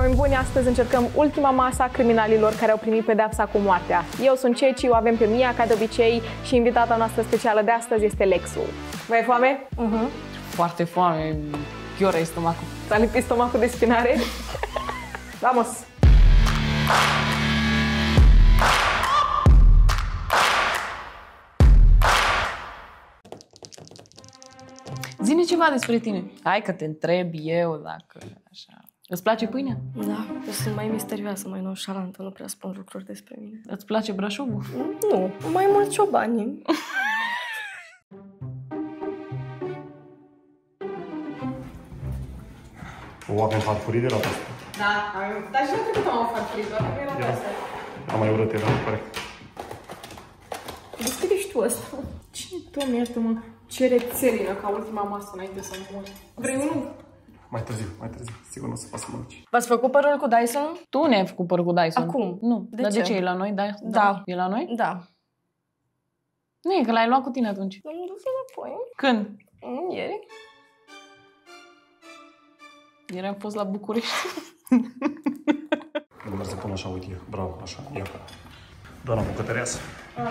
Oameni buni, astăzi încercăm ultima masă a criminalilor care au primit pedeapsa cu moartea. Eu sunt Ceci, o avem pe Mia, ca de obicei, și invitata noastră specială de astăzi este Lexu. Vă e foame? Foarte foame. Chioră stomacul. S-a lipit stomacul de spinare? Vamos! Zi-ne ceva despre tine. Hai că te întreb eu dacă așa. Îți place pâinea? Da, eu sunt mai misterioasă, mai nonșalantă, nu prea spun lucruri despre mine. Îți place Brașovul? Nu, mai mult ciobanii. O avem farfurii de la asta. Da, dar și la trecut am o farfurii, doar că era pe asta. Am mai urât, era corect. Deschide și tu ăsta. Cine, Doamne, iartă-mă, ce rețelină ca ultima masă înainte să mor. Vrei unul? Mai târziu. Sigur nu o să fac să mănânci. V-ați făcut părul cu Dyson? Tu ne-ai făcut păr cu Dyson. Acum? Nu. De Dar ce? de ce e la noi? Da. E la noi? Da. Nu e, că l-ai luat cu tine atunci. Am dus înapoi. Când? Ieri. Ieri am fost la București. Nu merge până așa, uite, bravo, așa, ia. Doar am bucătăreasă.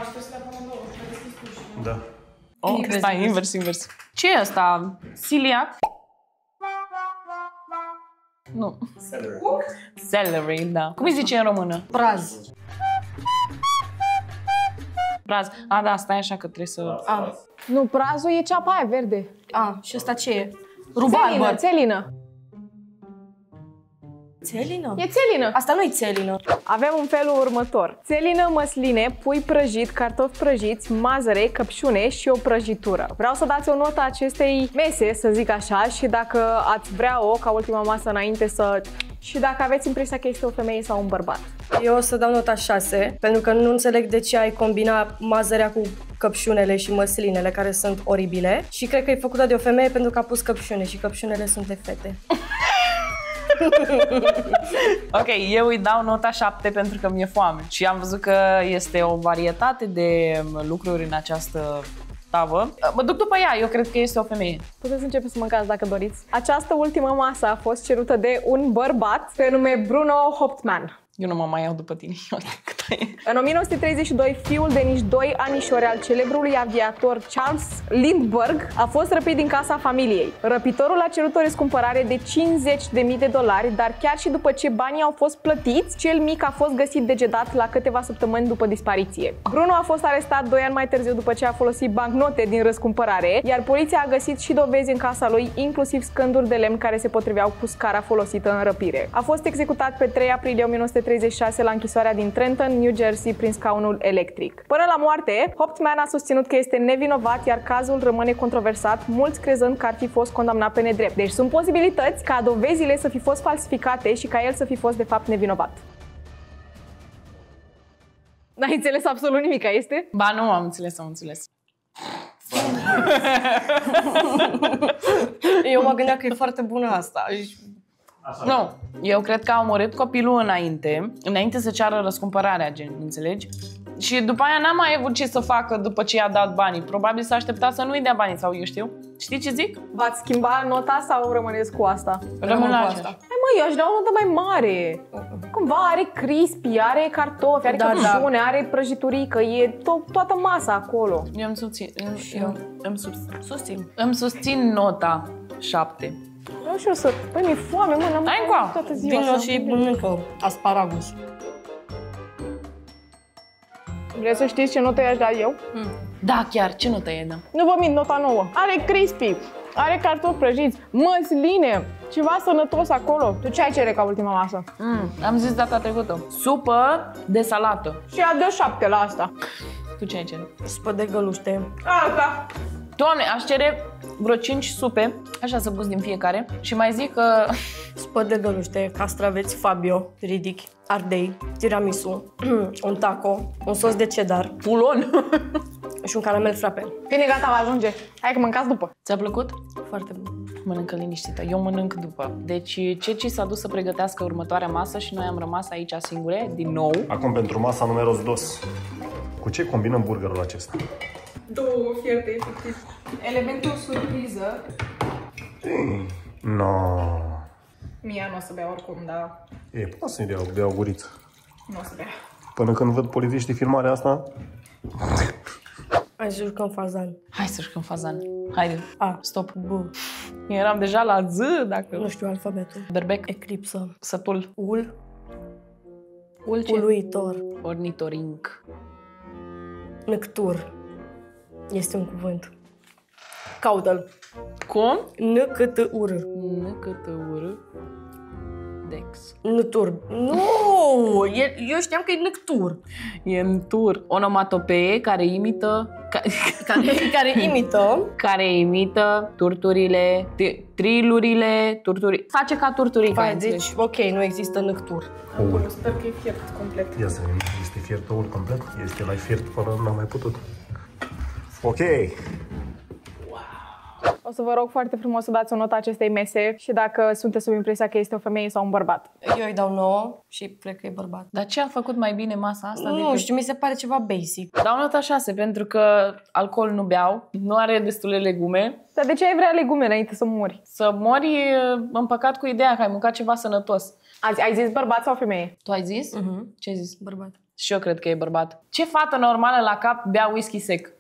Știu să le pun în două, să deschis tu. Da. Oh, stai, invers. Ce e asta? Celiac? Nu. Celery, da. Cum îi zice în română? Braz. Braz. A, da, stai așa că trebuie să... Nu, prazul e ceapa aia verde. Și ăsta ce e? Țelină, țelină. Țelină? E țelină. Asta nu e țelină. Avem un felul următor. Țelină, măsline, pui prăjit, cartofi prăjiți, mazăre, căpșune și o prăjitură. Vreau să dați o notă acestei mese, să zic așa, și dacă ați vrea-o ca ultima masă înainte să... Și dacă aveți impresia că este o femeie sau un bărbat. Eu o să dau nota 6, pentru că nu înțeleg de ce ai combina mazărea cu căpșunele și măslinele, care sunt oribile. Și cred că e făcută de o femeie pentru că a pus căpșune și căpșunele sunt de fete. Ok, eu îi dau nota 7 pentru că mi-e foame. Și am văzut că este o varietate de lucruri în această tavă. Mă duc după ea, eu cred că este o femeie. Puteți începe să mâncați dacă doriți. Această ultimă masă a fost cerută de un bărbat pe nume Bruno Hauptmann. Eu nu mă mai iau după tine. În 1932, fiul de nici 2 anișori al celebrului aviator Charles Lindbergh a fost răpit din casa familiei. Răpitorul a cerut o răscumpărare de $50.000, dar chiar și după ce banii au fost plătiți, cel mic a fost găsit decedat la câteva săptămâni după dispariție. Bruno a fost arestat 2 ani mai târziu după ce a folosit bancnote din răscumpărare, iar poliția a găsit și dovezi în casa lui, inclusiv scânduri de lemn care se potriveau cu scara folosită în răpire. A fost executat pe 3 aprilie 1936 la închisoarea din Trenton, New Jersey, prin scaunul electric. Până la moarte, Hauptmann a susținut că este nevinovat, iar cazul rămâne controversat, mulți crezând că ar fi fost condamnat pe nedrept. Deci sunt posibilități ca dovezile să fi fost falsificate și ca el să fi fost de fapt nevinovat. N-ai înțeles absolut nimic, este? Ba nu, am înțeles. Eu mă gândeam că e foarte bună asta. Nu, eu cred că a omorât copilul înainte să ceară răscumpărarea, gen, înțelegi? Și după aia n-a mai avut ce să facă după ce i-a dat banii. Probabil s-a așteptat să nu-i dea banii, sau eu știu. Știi ce zic? V-ați schimba nota sau rămâneți cu asta? Rămân la asta. Hai mă, eu aș da o notă mai mare. Cumva are crispy, are cartofi, are căpșune, are prăjiturică, e toată masa acolo. Eu îmi susțin nota 7. Nu știu să... Păi mi-e foame, mă, n-am mâncat toată ziua. Vino și mănâncă asparagus. Vreți să știți ce notă i-aș da eu? Da, chiar, ce notă e, da? Nu vă mint, nota 9. Are crispy, are cartofi prăjiți, măsline, ceva sănătos acolo. Tu ce ai cere ca ultima masă? Am zis data trecută. Supă de salată. Și a dă 7 la asta. Tu ce ai cere? Supă de găluște. Asta. Doamne, aș cere vreo 5 supe, așa să gust din fiecare. Și mai zic că... Supă de găluște, castraveți Fabio, ridic, ardei, tiramisu, un taco, un sos de cheddar, Pulon. și un caramel frappé. Bine, gata, va ajunge. Hai că mâncați după. Ți-a plăcut? Foarte bun. Mănâncă liniștită, eu mănânc după. Deci Ceci s-a dus să pregătească următoarea masă și noi am rămas aici singure, din nou. Acum pentru masa numeros 2. Cu ce combinăm burgerul acesta? Două fierte, efectiv. Elementul surpriză. No. Mie nu o să bea oricum, dar E, poate să-i dea o guriță. nu o să bea. Până când văd polițiștii filmarea asta... Hai să jucăm fazan. Hai să jucăm fazan. Haide. A. Stop. B. Eram deja la Z, dacă... Nu știu alfabetul. Berbec. Eclipsă. Sătul. Ul. Ulce. Uluitor. Ornitorinc. Năctur. Este un cuvânt. Caută-l. Cum? N-cât-ur. Năcătăură. Dex. Nătur. Nu! Eu știam că e năctur. E în tur. Onomatopee care imită... Care imită. care imită turturile, trilurile, turturi. Face ca turturica. Hai, deci, ok, nu există năctur. Oul. Sper că e fiert complet. Ia să vedem, este fiert oul complet? Este mai fiert până n-am mai putut. Ok. O să vă rog foarte frumos să dați o notă acestei mese și dacă sunteți sub impresia că este o femeie sau un bărbat. Eu îi dau 9 și cred că e bărbat. Dar ce a făcut mai bine masa asta? Nu știu, mi se pare ceva basic. Dau nota 6 pentru că alcool nu beau, nu are destule legume. Dar de ce ai vrea legume înainte să mori? Să mori împăcat cu ideea că ai mâncat ceva sănătos. Ai zis bărbat sau femeie? Tu ai zis? Ce ai zis? Bărbat. Și eu cred că e bărbat. Ce fată normală la cap bea whisky sec?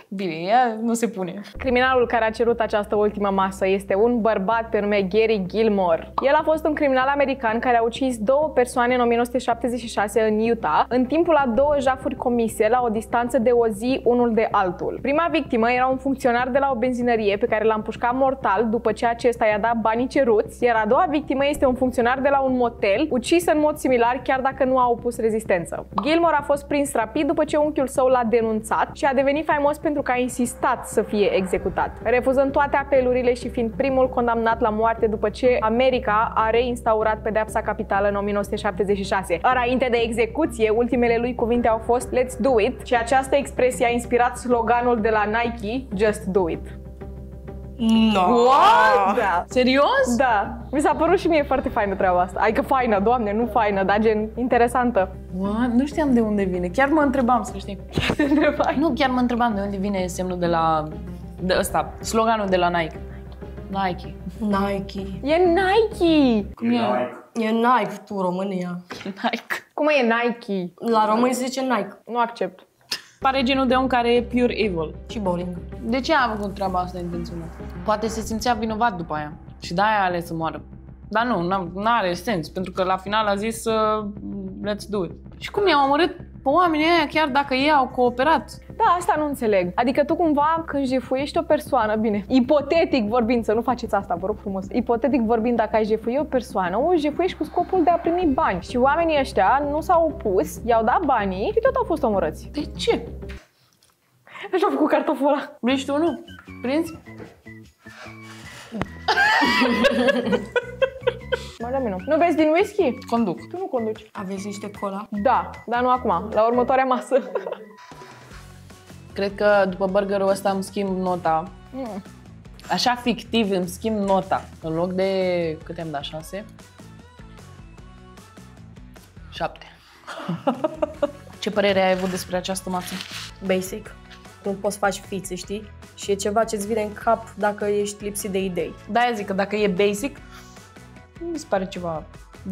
Bine, ea nu se pune. Criminalul care a cerut această ultimă masă este un bărbat pe nume Gary Gilmore. El a fost un criminal american care a ucis 2 persoane în 1976 în Utah, în timpul a 2 jafuri comise la o distanță de o zi unul de altul. Prima victimă era un funcționar de la o benzinărie pe care l-a împușcat mortal după ce acesta i-a dat banii ceruți, iar a doua victimă este un funcționar de la un motel, ucis în mod similar chiar dacă nu a opus rezistență. Gilmore a fost prins rapid după ce unchiul său l-a denunțat și a devenit faimos pentru că a insistat să fie executat, refuzând toate apelurile și fiind primul condamnat la moarte după ce America a reinstaurat pedeapsa capitală în 1976. Înainte de execuție, ultimele lui cuvinte au fost "Let's do it" și această expresie a inspirat sloganul de la Nike "Just do it". No. What? Da. Serios? Da. Mi s-a părut și mie foarte faină treaba asta. Adică faină, doamne, nu faină, dar gen interesantă. What? Nu știam de unde vine. Chiar mă întrebam, să știi. Te întrebai? Nu, chiar mă întrebam de unde vine semnul de la... De ăsta, sloganul de la Nike. Nike. Nike. E Nike! Cum e? E Nike, tu, România. Nike. Cum e Nike? La români se zice Nike. Nu accept. Pare genul de om care e pure evil. Și bowling. De ce a făcut treaba asta intenționat? Poate se simțea vinovat după aia. Și de-aia a ales să moară. Dar nu are sens, pentru că la final a zis let's do it. Și cum i-au omorât pe oamenii ăia chiar dacă ei au cooperat? Da, asta nu înțeleg. Adică tu cumva când jefuiești o persoană, bine, ipotetic vorbind, să nu faceți asta, vă rog frumos. Ipotetic vorbind, dacă ai jefui o persoană, o jefuiești cu scopul de a primi bani. Și oamenii ăștia nu s-au opus, i-au dat banii și tot au fost omorâți. De ce? Așa a făcut cartoful ăla. Vrei și tu, nu? Prinzi? Mai la mine. Nu vezi din whisky? Conduc. Tu nu conduci. Aveți niște cola? Da, dar nu acum, la următoarea masă. Cred că după burgerul ăsta îmi schimb nota. Așa fictiv îmi schimb nota. În loc de... cât am dat? 6? 7. Ce părere ai avut despre această masă? Basic. Nu poți face fițe, știi? Și e ceva ce-ți vine în cap dacă ești lipsit de idei. Da, zic că dacă e basic, mi se pare ceva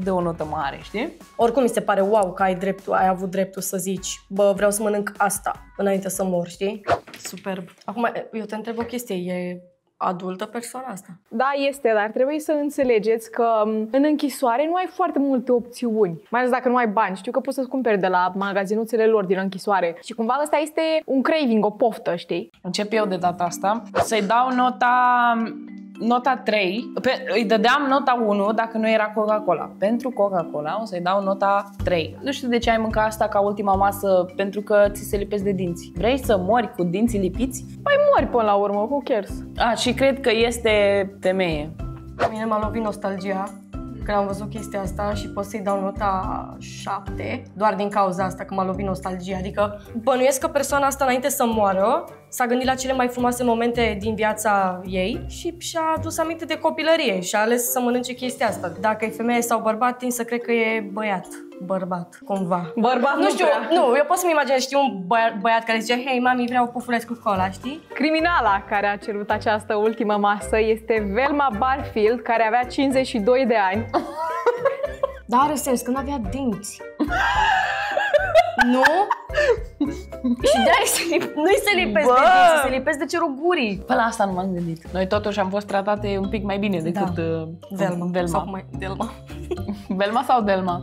de o notă mare, știi? Oricum mi se pare wow că ai avut dreptul să zici, bă, vreau să mănânc asta înainte să mor, știi? Superb. Acum, eu te întreb o chestie, e adultă persoana asta? Da, este, dar trebuie să înțelegeți că în închisoare nu ai foarte multe opțiuni. Mai ales dacă nu ai bani. Știu că poți să-ți cumperi de la magazinuțele lor din închisoare. Și cumva ăsta este un craving, o poftă, știi? Încep eu de data asta să-i dau nota 3. Îi dădeam nota 1 dacă nu era Coca-Cola. Pentru Coca-Cola o să-i dau nota 3. Nu știu de ce ai mâncat asta ca ultima masă, pentru că ți se lipesc de dinți. Vrei să mori cu dinții lipiți? Păi mori până la urmă, who cares? Și cred că este femeie. Mine m-a lovit nostalgia când am văzut chestia asta și pot să-i dau nota 7 doar din cauza asta că m-a lovit nostalgia. Adică bănuiesc că persoana asta înainte să moară s-a gândit la cele mai frumoase momente din viața ei și și-a adus aminte de copilărie și a ales să mănânce chestia asta. Dacă e femeie sau bărbat, tind să cred că e bărbat, cumva. Bărbat Nu știu, prea. nu, eu pot să-mi imaginez, știi, un băiat care zice, hei, mami, vreau pufuleț cu cola, știi? Criminala care a cerut această ultimă masă este Velma Barfield, care avea 52 de ani. Dar are sens, că nu avea dinți. Nu? Și de-aia nu-i se lipesc de dinți, se lipesc de cerul gurii. Pe la asta nu m-am gândit. Noi totuși am fost tratate un pic mai bine decât Velma. Sau cum Delma. Velma sau Delma?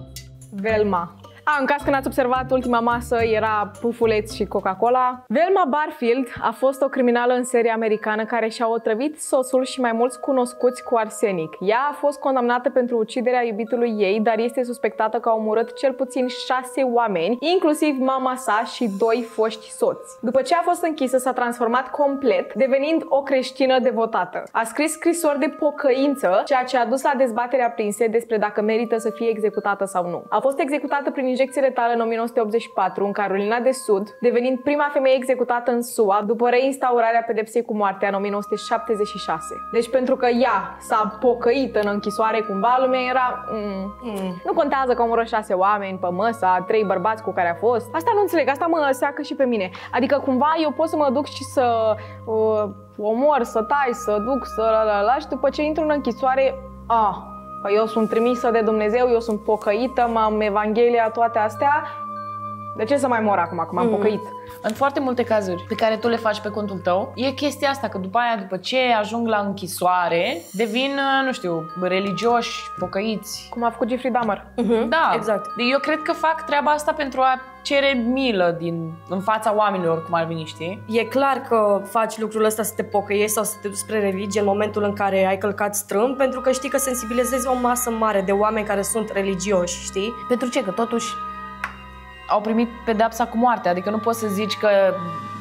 Velma. În caz că n-ați observat, ultima masă era pufuleț și Coca-Cola. Velma Barfield a fost o criminală în serie americană care și-a otrăvit soțul și mai mulți cunoscuți cu arsenic. Ea a fost condamnată pentru uciderea iubitului ei, dar este suspectată că a omorât cel puțin 6 oameni, inclusiv mama sa și 2 foști soți. După ce a fost închisă, s-a transformat complet, devenind o creștină devotată. A scris scrisori de pocăință, ceea ce a dus la dezbatere aprinse despre dacă merită să fie executată sau nu. A fost executată prin injecție letală în 1984 în Carolina de Sud, devenind prima femeie executată în SUA după reinstaurarea pedepsei cu moartea în 1976. Deci pentru că ea s-a pocăit în închisoare cumva, lumea era... Nu contează că omoră 6 oameni pe măsa, 3 bărbați cu care a fost. Asta nu înțeleg, asta mă seacă și pe mine. Adică cumva eu pot să mă duc și să omor, să tai, să duc, să și după ce intru în închisoare, că eu sunt trimisă de Dumnezeu, eu sunt pocăită, m-am Evanghelia, toate astea. De ce să mai mor acum, că m-am pocăit? În foarte multe cazuri pe care tu le faci pe contul tău, e chestia asta, că după aia, după ce ajung la închisoare, devin, nu știu, religioși, pocăiți. Cum a făcut Jeffrey Dahmer. Da, exact. Eu cred că fac treaba asta pentru a cere milă în fața oamenilor, cum ar veni, știi? E clar că faci lucrul ăsta să te pocăiești sau să te duci spre religie în momentul în care ai călcat strâmb, pentru că știi că sensibilizezi o masă mare de oameni care sunt religioși, știi? Pentru ce? Că totuși au primit pedeapsa cu moartea, adică nu poți să zici că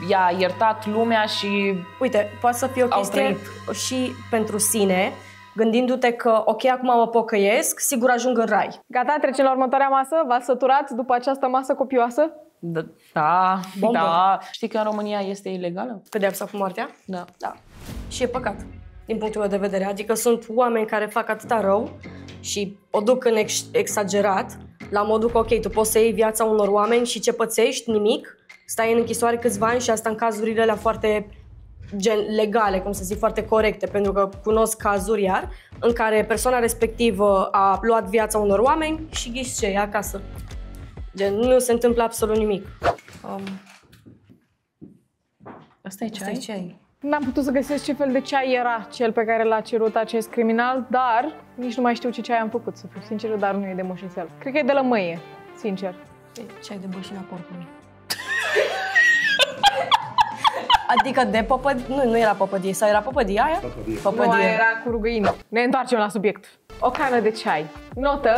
i-a iertat lumea și... Uite, poate să fie o chestie și pentru sine, gândindu-te că, ok, acum mă pocăiesc, sigur ajung în rai. Gata, trecem la următoarea masă? V-ați săturat după această masă copioasă? Da, Bombă. da. Știi că în România este ilegală? Pedeapsa cu moartea? Da. Da. Și e păcat, din punctul meu de vedere. Adică sunt oameni care fac atâta rău și o duc în exagerat, la modul că, ok, tu poți să iei viața unor oameni și ce pățești? Nimic. Stai în închisoare câțiva ani și asta în cazurile alea foarte legale, cum să zic, foarte corecte, pentru că cunosc cazuri iar în care persoana respectivă a luat viața unor oameni și ghiși ce, e acasă. Gen, nu se întâmplă absolut nimic. Asta e ceai? N-am putut să găsesc ce fel de ceai era cel pe care l-a cerut acest criminal, dar nici nu mai știu ce ceai am făcut, să fiu sinceră, dar nu e de moșițel. Cred că e de lămâie, sincer. E ceai de bășina porcului. Adică de păpădie, nu era păpădie, sau era păpădie aia? Nu, aia era cu rugăină. Ne întoarcem la subiect. O cană de ceai. Notă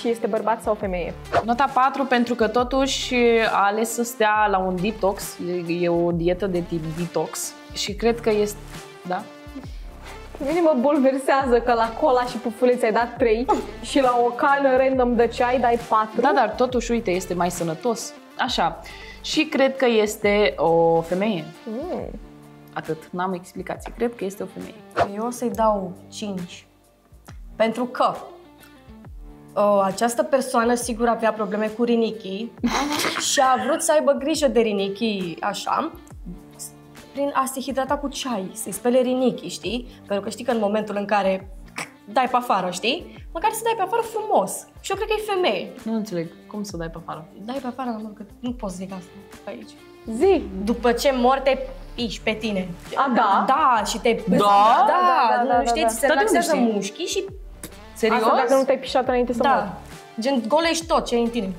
și este bărbat sau femeie. Nota 4 pentru că totuși a ales să stea la un detox, e o dietă de tip detox și cred că este, da? Pe mine mă bulversează că la cola și pufuleți ai dat 3 și la o cană random de ceai dai 4. Da, dar totuși, uite, este mai sănătos. Așa. Și cred că este o femeie. Atât, n-am explicații. Cred că este o femeie. Eu o să-i dau 5. Pentru că această persoană sigur avea probleme cu rinichii și a vrut să aibă grijă de rinichii așa, prin a se hidrata cu ceai, să-i spele rinichii, știi? Pentru că știi că în momentul în care dai pe afară, știi? Măcar să dai pe afară frumos. Și eu cred că e femeie. Nu înțeleg. Cum să dai pe afară? Dai pe afară, că nu poți zic asta aici. Zi! După ce mor te piși pe tine. A, da? Da, și te... Da? Da, știi, ți se relaxează știi? mușchii și... Serios? Asta dacă nu te-ai pișat înainte să mor. Da, gen golești tot ce e în tine.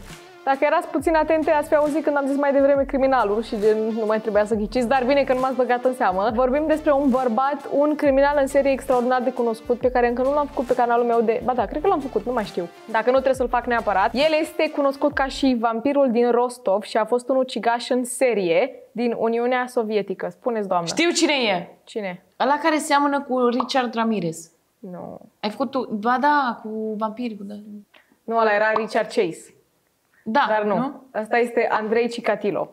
Dacă erați puțin atente, ați fi auzit când am zis mai devreme criminalul și gen nu mai trebuia să ghiciți, dar bine că nu m-ați băgat în seamă. Vorbim despre un bărbat, un criminal în serie extraordinar de cunoscut, pe care încă nu l-am făcut pe canalul meu de... Ba da, cred că l-am făcut, nu mai știu. Dacă nu, trebuie să-l fac neapărat. El este cunoscut ca și vampirul din Rostov și a fost un ucigaș în serie din Uniunea Sovietică. Spuneți, doamnă. Știu cine e. Cine? Ăla care seamănă cu Richard Ramirez. Nu. Ai făcut tu? Ba da, cu vampiri. Da. Nu, ăla era Richard Chase. Da, Dar nu. Asta este Andrei Chikatilo.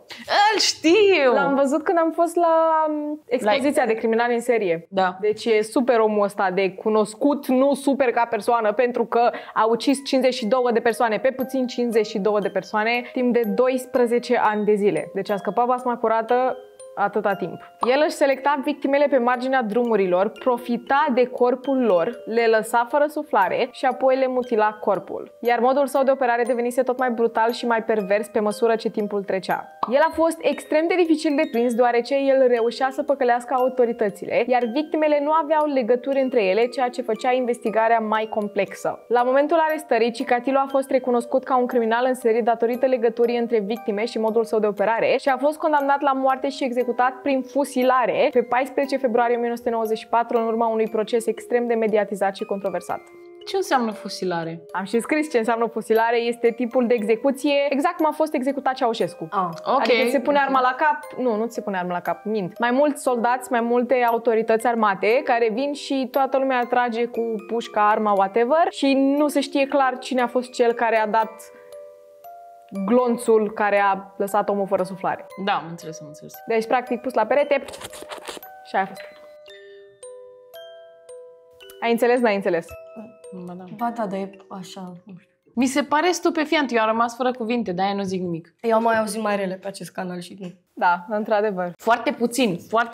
Îl știu! L-am văzut când am fost la expoziția de criminali în serie. Da. Deci e super omul ăsta de cunoscut, nu super ca persoană, pentru că a ucis 52 de persoane, pe puțin 52 de persoane, timp de 12 ani de zile. Deci a scăpat basma curată atâta timp. El își selecta victimele pe marginea drumurilor, profita de corpul lor, le lăsa fără suflare și apoi le mutila corpul. Iar modul său de operare devenise tot mai brutal și mai pervers pe măsură ce timpul trecea. El a fost extrem de dificil de prins, deoarece el reușea să păcălească autoritățile, iar victimele nu aveau legături între ele, ceea ce făcea investigarea mai complexă. La momentul arestării, Chikatilo a fost recunoscut ca un criminal în serie datorită legăturii între victime și modul său de operare și a fost condamnat la moarte și executat prin fusilare pe 14 februarie 1994 în urma unui proces extrem de mediatizat și controversat. Ce înseamnă fusilare? Am și scris ce înseamnă fusilare, este tipul de execuție exact cum a fost executat Ceaușescu. Ok. Adică se pune arma la cap, nu se pune arma la cap, mint. Mai mulți soldați, mai multe autorități armate care vin și toată lumea trage cu pușca, arma, whatever și nu se știe clar cine a fost cel care a dat glonțul care a lăsat omul fără suflare. Da, am înțeles. Deci, practic, pus la perete și aia a fost. Ai înțeles? N-ai înțeles? Ba da, dar e așa, nu știu. Mi se pare stupefiant, eu am rămas fără cuvinte, de-aia nu zic nimic. Eu am mai auzit mai rele pe acest canal și nu. Da, într-adevăr. Foarte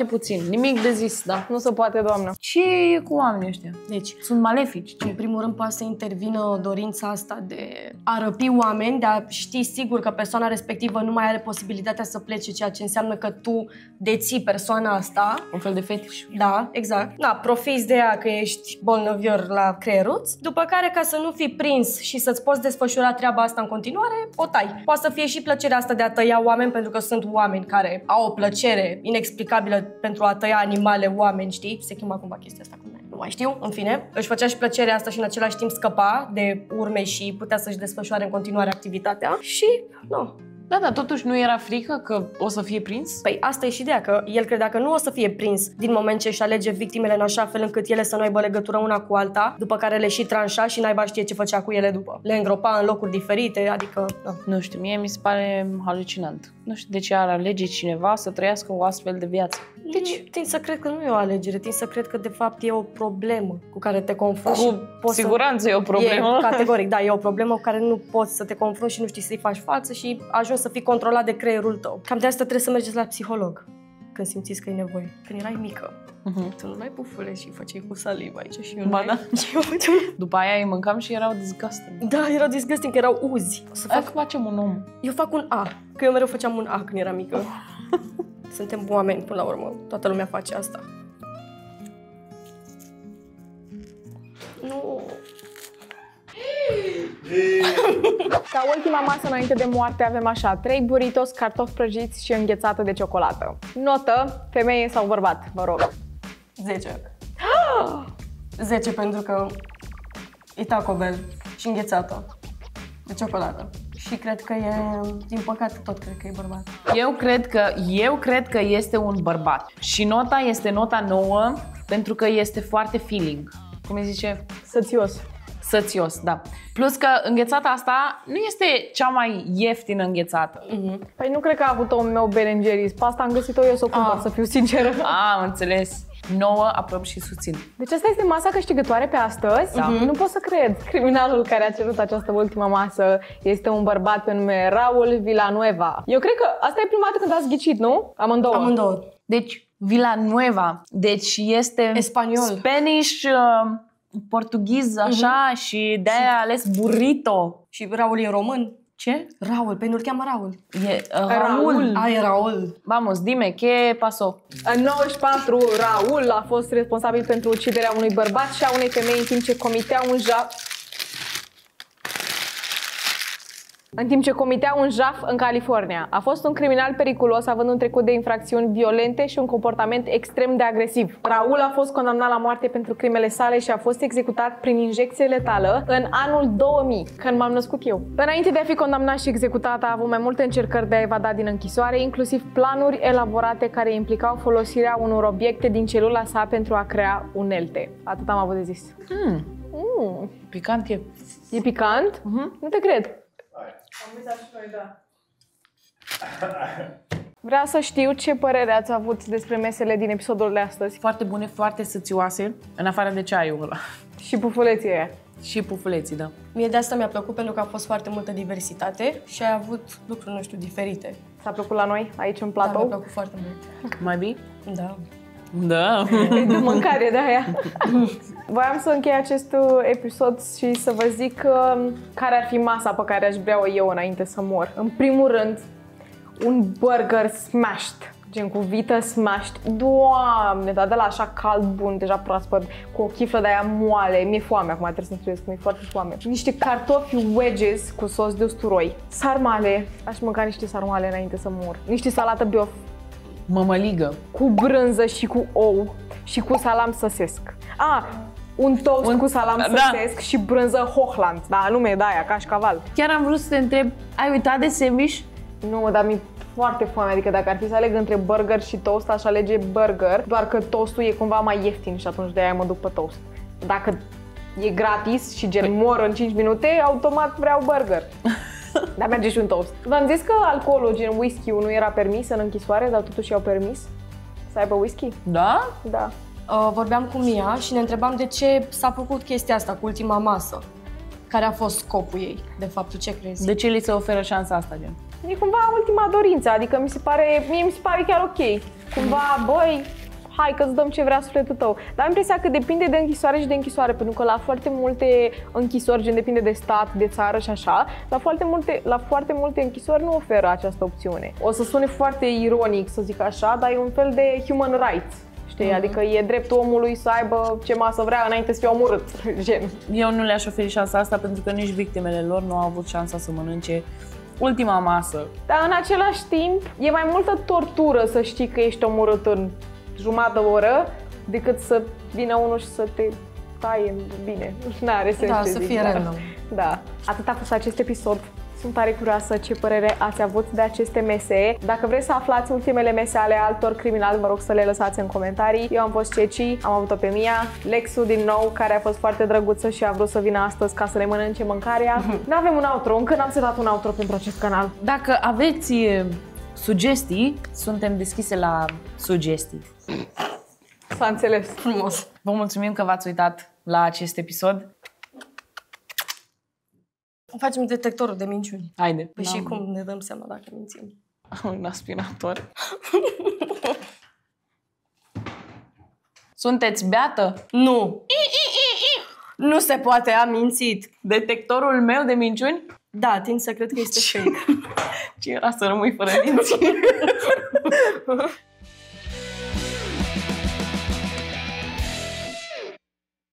puțin, nimic de zis, da. Nu se poate, doamnă. Ce e cu oamenii ăștia? Deci, Sunt malefici, în ce? primul rând poate să intervină dorința asta de a răpi oameni, de a ști sigur că persoana respectivă nu mai are posibilitatea să plece, ceea ce înseamnă că tu deții persoana asta. Un fel de fetiș. Da, exact. Da, profiți de ea că ești bolnăvior la creieruț, după care, ca să nu fii prins și să-ți poți desfășura treaba asta în continuare, o tai. Poate să fie și plăcerea asta de a tăia oameni, pentru că sunt oameni care au o plăcere inexplicabilă pentru a tăia animale, oameni, știi? Se chema cumva chestia asta, nu mai știu, în fine. Își făcea și plăcerea asta și în același timp scăpa de urme și putea să-și desfășoare în continuare activitatea și, nu. Da, totuși nu era frică că o să fie prins? Păi asta e și ideea, că el credea că nu o să fie prins din moment ce își alege victimele în așa fel încât ele să nu aibă legătură una cu alta, după care le și tranșa și naiba știe ce făcea cu ele după. Le îngropa în locuri diferite, adică... Nu știu, mie mi se pare halucinant. Nu știu de ce ar alege cineva să trăiască o astfel de viață. Deci, tind să cred că nu e o alegere, tind să cred că de fapt e o problemă cu care te confrunți. Cu siguranță e o problemă. E, categoric, da, e o problemă cu care nu poți să te confrunți și nu știi să-i faci față și ajungi să fii controlat de creierul tău. Cam de asta trebuie să mergeți la psiholog când simțiți că e nevoie. Când erai mică. Tu nu mai pufule și făceai cu saliva aici și eu. Ba da. După aia îi mâncam și erau disgusting. Da, erau disgusting, că erau uzi. Facem un om. Eu fac un A, că eu mereu făceam un A când eram mică. Suntem oameni, până la urmă. Toată lumea face asta. Nu. Ca ultima masă înainte de moarte avem așa: 3 burritos, cartofi prăjiți și înghețată de ciocolată. Notă: femeie sau bărbat, vă rog. 10. 10 pentru că e Taco Bell și înghețată de ciocolată. Și cred că e, din păcate, tot cred că e bărbat. Eu cred că este un bărbat. Și nota este nota 9 pentru că este foarte feeling. Cum îi zice? Sățios. Sățios, da. Plus că înghețata asta nu este cea mai ieftină înghețată. Păi nu cred că a avut-o un meu Ben & Jerry's. Pe asta am găsit-o eu să o cumpăr, să fiu sinceră. Am înțeles. 9, aprob și susțin. Deci asta este masa câștigătoare pe astăzi? Da. Nu pot să cred. Criminalul care a cerut această ultimă masă este un bărbat pe nume Raul Villanueva. Eu cred că asta e prima dată când ați ghicit, nu? Amândouă. Deci, Villanueva. Deci este Spaniol. Spanish, portughiz, așa, și de-aia a ales burrito. Și Raul e român. Ce? Raul, pe nu-l cheamă Raul. E Raul. E Raul. Vamos, dime, ¿qué pasó? În 94, Raul a fost responsabil pentru uciderea unui bărbat și a unei femei în timp ce comitea un jaf în California. A fost un criminal periculos, având un trecut de infracțiuni violente și un comportament extrem de agresiv. Raul a fost condamnat la moarte pentru crimele sale și a fost executat prin injecție letală în anul 2000, când m-am născut eu. Înainte de a fi condamnat și executat, a avut mai multe încercări de a evada din închisoare, inclusiv planuri elaborate care implicau folosirea unor obiecte din celula sa pentru a crea unelte. Atât am avut de zis. Picant e. E picant? Nu te cred. Am uitat și noi, da. Vreau să știu ce părere ați avut despre mesele din episodul de astăzi. Foarte bune, foarte sățioase, în afară de ceaiul ăla. Și pufuleții aia. Și pufuleții, da. Mie de asta mi-a plăcut pentru că a fost foarte multă diversitate și ai avut lucruri, nu știu, diferite. S-a plăcut la noi, aici în Da, mi-a platou? plăcut foarte mult. Mai vii? Da. Da. De mâncare de aia. Voiam să închei acest episod și să vă zic care ar fi masa pe care aș vrea eu înainte să mor. În primul rând, un burger smashed, gen cu vită smashed. Doamne, dar de la așa cald, bun, deja proaspăt, cu o chiflă de aia moale. Mi-e foame acum, trebuie să-mi trăiesc, mi-e foarte foame. Niște cartofi wedges cu sos de usturoi. Sarmale, aș mânca niște sarmale înainte să mor. Niște salată biof Mămăligă. cu brânză și cu ou și cu salam săsesc. Un toast cu salam săsesc și brânză Hochland, da, nume de aia, cașcaval. Chiar am vrut să te întreb, ai uitat de sandwich? Nu, dar mi-e foarte foame, adică dacă ar fi să aleg între burger și toast, aș alege burger, doar că toastul e cumva mai ieftin și atunci de-aia mă duc pe toast. Dacă e gratis și gen mor în 5 minute, automat vreau burger. Dar merge și un toast. V-am zis că alcoolul, gen whisky-ul, nu era permis în închisoare, dar totuși i-au permis să aibă whisky? Da? Da. Vorbeam cu Mia și ne întrebam de ce s-a făcut chestia asta cu ultima masă. Care a fost scopul ei, de fapt, tu ce crezi? De ce li se oferă șansa asta, gen? E cumva ultima dorință, adică mie mi se pare chiar ok. Cumva, băi, hai că-ți dăm ce vrea sufletul tău. Dar am impresia că depinde de închisoare și de închisoare, pentru că la foarte multe închisori, gen depinde de stat, de țară și așa, la foarte multe închisori nu oferă această opțiune. O să sune foarte ironic să zic așa, dar e un fel de human rights. Știi? Adică e dreptul omului să aibă ce masă vrea înainte să fie omorât, gen. Eu nu le-aș oferi șansa asta pentru că nici victimele lor nu au avut șansa să mănânce ultima masă. Dar în același timp, e mai multă tortură să știi că ești omorât în jumătate de oră decât să vină unul și să te taie bine. N-are sens Da, ce să zic, fie dar- random. Da. Atât a fost acest episod. Sunt tare curioasă ce părere ați avut de aceste mese. Dacă vreți să aflați ultimele mese ale altor criminali, vă rog să le lăsați în comentarii. Eu am fost Ceci, am avut-o pe Mia, Lexu din nou, care a fost foarte drăguță și a vrut să vină astăzi ca să ne mănânce mâncarea. N-avem un outro, încă n-am setat un outro pentru acest canal. Dacă aveți sugestii, suntem deschise la sugestii. S-a înțeles. Frumos. Vă mulțumim că v-ați uitat la acest episod. Facem detectorul de minciuni. Haide. Păi și cum ne dăm seama dacă mințim? Un aspirator. Sunteți beată? Nu! Nu se poate, am mințit. Detectorul meu de minciuni? Da, tind să cred că este fake. Ce era să rămâi fără dinți?